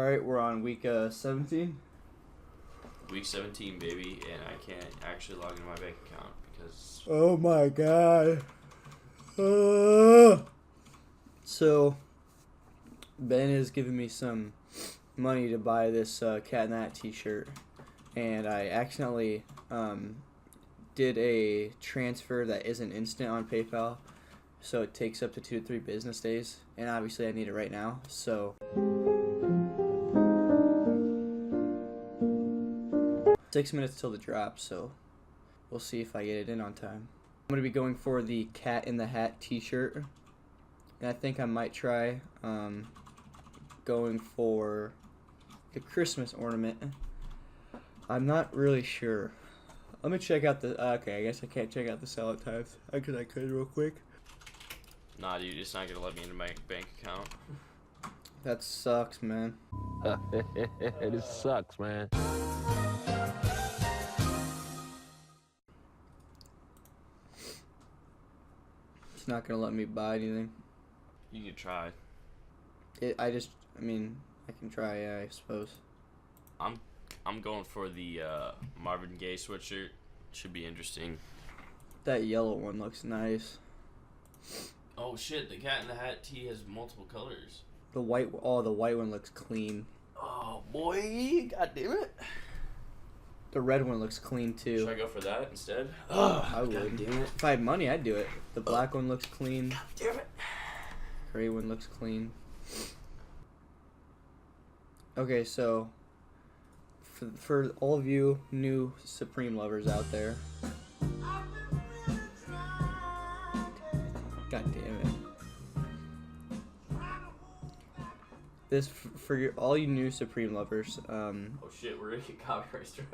Alright, we're on week 17. Week 17, baby, and I can't actually log into my bank account because... Oh my god. So, Ben has given me some money to buy this Cat in the Hat t-shirt, and I accidentally did a transfer that isn't instant on PayPal, so it takes up to 2 to 3 business days, and obviously I need it right now, so... 6 minutes till the drop, so we'll see if I get it in on time. I'm going to be going for the Cat in the Hat t-shirt, and I think I might try going for the Christmas ornament. I'm not really sure. Let me check out the... okay, I guess I can't check out the sellout times. I could real quick. Nah, dude, it's not going to let me into my bank account. That sucks, man. It sucks, man. It's not gonna let me buy anything. You can try. I mean, I can try, yeah, I suppose. I'm going for the Marvin Gaye sweatshirt. Should be interesting. That yellow one looks nice. Oh shit, the Cat in the Hat tee has multiple colors. The white one looks clean. Oh boy, god damn it. The red one looks clean too. Should I go for that instead? I would. God damn it. If I had money, I'd do it. The black one looks clean. God damn it. Gray one looks clean. Okay, so for all of you new Supreme lovers out there, god damn it. This for all you new Supreme lovers. Oh shit, we're gonna get copyright strike.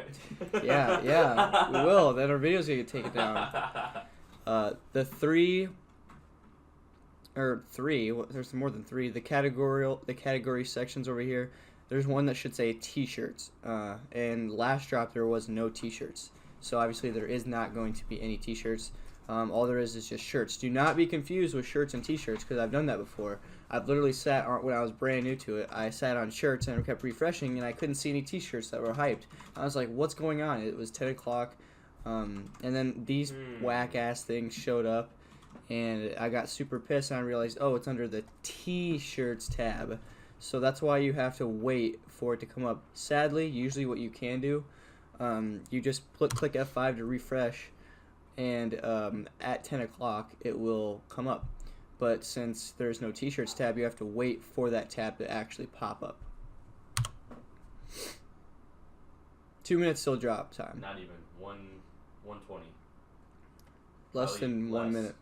yeah, we will. Then our video's gonna get taken down. The three. There's more than 3. The category sections over here. There's one that should say T-shirts. And last drop there was no T-shirts. So obviously there is not going to be any T-shirts. All there is just shirts. Do not be confused with shirts and T-shirts because I've done that before. I've literally sat on, when I was brand new to it, I sat on shirts and I kept refreshing and I couldn't see any T-shirts that were hyped. I was like, what's going on? It was 10 o'clock. And then these whack-ass things showed up. And I got super pissed and I realized, oh, it's under the T-shirts tab. So that's why you have to wait for it to come up. Sadly, usually what you can do, you just click F5 to refresh, and at 10 o'clock it will come up. But since there's no T-shirts tab, you have to wait for that tab to actually pop up. 2 minutes till drop time. Not even 120. Less than 1 minute.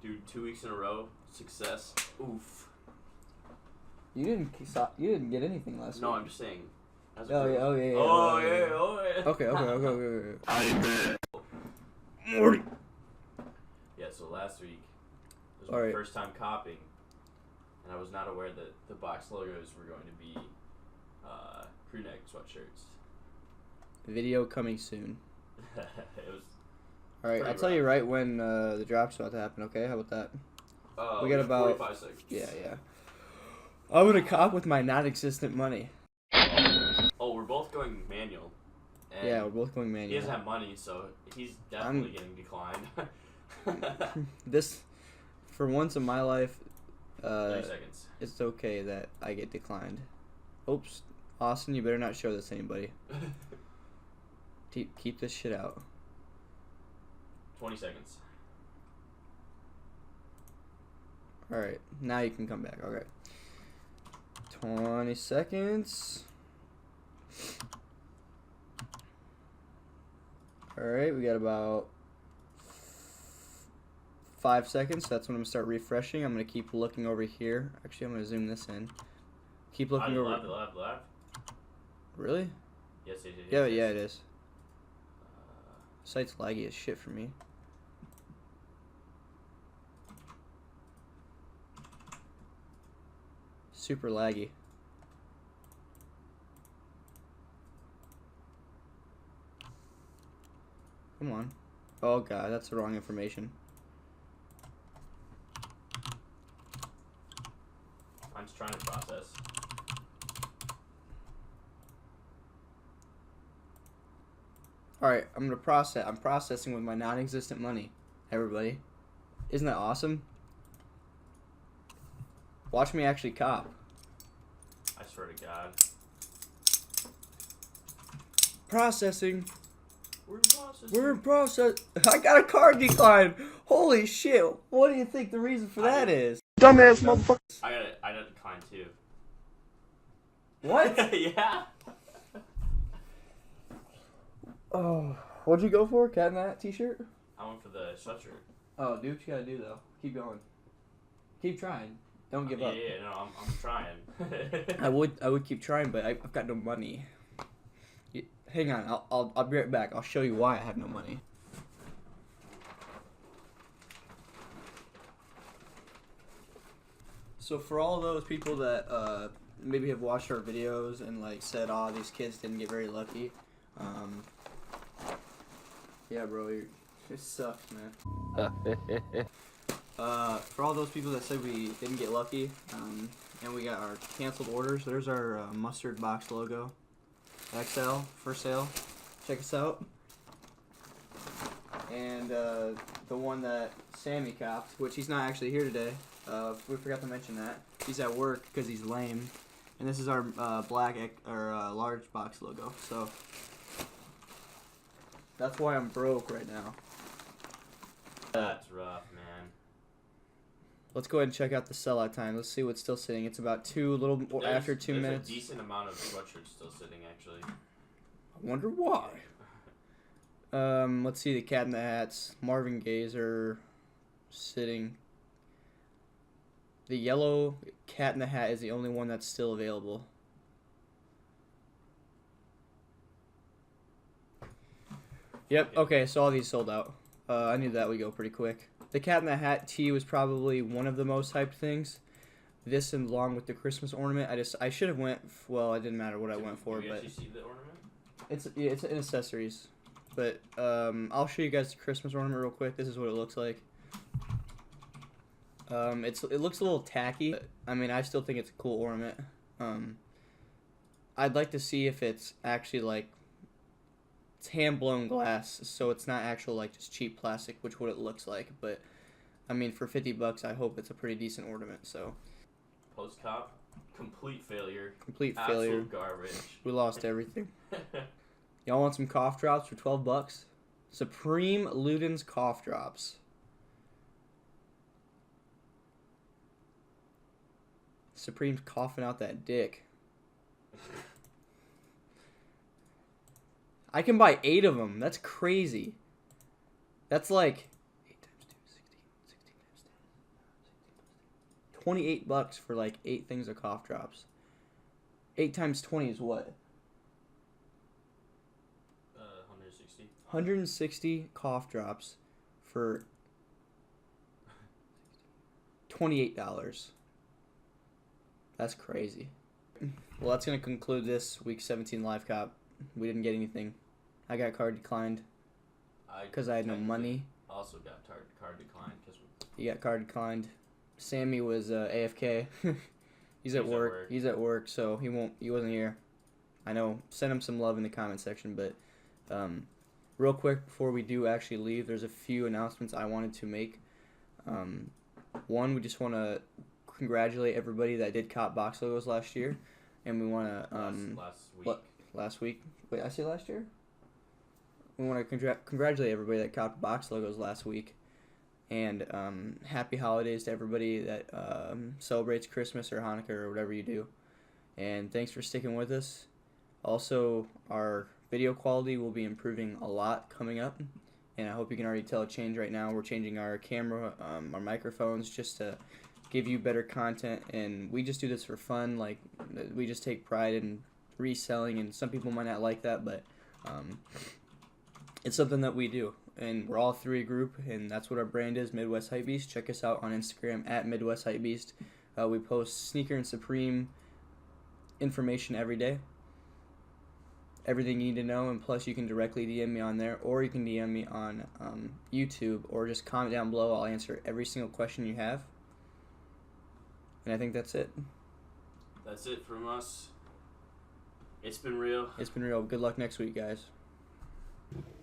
Dude, 2 weeks in a row, success. Oof. You didn't get anything last week. No, I'm just saying. Oh yeah. Okay. I bet. Yeah, so last week was my first time copying, and I was not aware that the box logos were going to be crew neck sweatshirts. Video coming soon. It was. Alright, I'll tell you right when the drop's about to happen, okay? How about that? We got about 45 seconds. Yeah. I'm gonna cop with my non-existent money. Oh, we're both going manual. And yeah, we're both going manual. He doesn't have money, so he's definitely getting declined. This, for once in my life, 30 seconds. It's okay that I get declined. Oops. Austin, you better not show this to anybody. Keep this shit out. 20 seconds. Alright, now you can come back. Okay. 20 seconds. Alright, we got about 5 seconds. That's when I'm going to start refreshing. I'm going to keep looking over here. Actually, I'm going to zoom this in. Keep looking over. Live. Really? Yes, it is. Yeah, it is. Site's laggy as shit for me. Super laggy. Come on. Oh god, that's the wrong information. Mine's trying to process. Alright, I'm gonna process. I'm processing with my non-existent money, everybody. Isn't that awesome? Watch me actually cop. I swear to God. Processing. We're in process. We're in process. I got a card decline. Holy shit. What do you think the reason for that is? Dumbass motherfucker. I got a decline too. What? Yeah. Oh, what'd you go for? Cat and Hat t-shirt? I went for the sweatshirt. Oh, do what you gotta do though. Keep going. Keep trying. Don't give up. Yeah, no, I'm trying. I would keep trying, but I've got no money. Hang on, I'll be right back. I'll show you why I have no money. So for all those people that maybe have watched our videos and like said, "Oh, these kids didn't get very lucky," yeah, bro, it sucks, man. For all those people that said we didn't get lucky, and we got our canceled orders, there's our mustard box logo. XL for sale. Check us out. And the one that Sammy copped, which he's not actually here today. We forgot to mention that. He's at work because he's lame. And this is our black or large box logo. So that's why I'm broke right now. That's rough, man. Let's go ahead and check out the sellout time. Let's see what's still sitting. It's about after 2 minutes. There's a decent amount of sweatshirts still sitting, actually. I wonder why. Let's see the Cat in the Hats. Marvin Gaye's are sitting. The yellow Cat in the Hat is the only one that's still available. Yep, okay, so all these sold out. I knew that would go pretty quick. The Cat in the Hat tee was probably one of the most hyped things. This and along with the Christmas ornament, I should have went. Well, it didn't matter what I went for, Did but you see the ornament? it's in accessories. But I'll show you guys the Christmas ornament real quick. This is what it looks like. It looks a little tacky. But, I mean, I still think it's a cool ornament. I'd like to see if it's actually like. It's hand-blown glass, so it's not actual like just cheap plastic, which what it looks like. But I mean, for $50, I hope it's a pretty decent ornament. So Post-cop, complete failure. Complete Absolute failure. Garbage. We lost everything. Y'all want some cough drops for $12? Supreme Luden's cough drops. Supreme's coughing out that dick. I can buy 8 of them. That's crazy. That's like 8 times 2, 16 times 10, $28 for like 8 things of cough drops. 8 times 20 is what? 160. 160 cough drops for $28. That's crazy. Well, that's going to conclude this week 17 live cop. We didn't get anything. I got card declined because I had no money. Also got card declined because He got card declined. Sammy was AFK. He's at work. He's at work, so he wasn't here. I know. Send him some love in the comment section. But real quick before we do actually leave, there's a few announcements I wanted to make. One, we just want to congratulate everybody that did cop box logos last year, and we want to last week. Wait, I say last year? We want to congratulate everybody that copped box logos last week. And happy holidays to everybody that celebrates Christmas or Hanukkah or whatever you do. And thanks for sticking with us. Also, our video quality will be improving a lot coming up. And I hope you can already tell a change right now. We're changing our camera, our microphones, just to give you better content. And we just do this for fun. Like, we just take pride in reselling, and some people might not like that, but it's something that we do, and we're all three group, and that's what our brand is, Midwest Hypebeast. Check us out on Instagram at Midwest Hypebeast. We post sneaker and Supreme information every day, everything you need to know, and plus you can directly DM me on there, or you can DM me on YouTube, or just comment down below. I'll answer every single question you have, and I think that's it. that's it from us. It's been real. It's been real. Good luck next week, guys.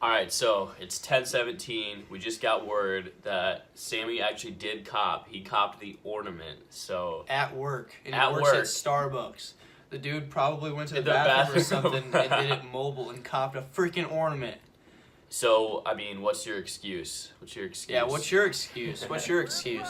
All right, so it's 10:17. We just got word that Sammy actually did cop. He copped the ornament. So At work. And At he works work. at Starbucks. The dude probably went to the The bathroom or bathroom. something and did it mobile and copped a freaking ornament. So I mean, what's your excuse? What's your excuse? Yeah, what's your excuse? What's your excuse?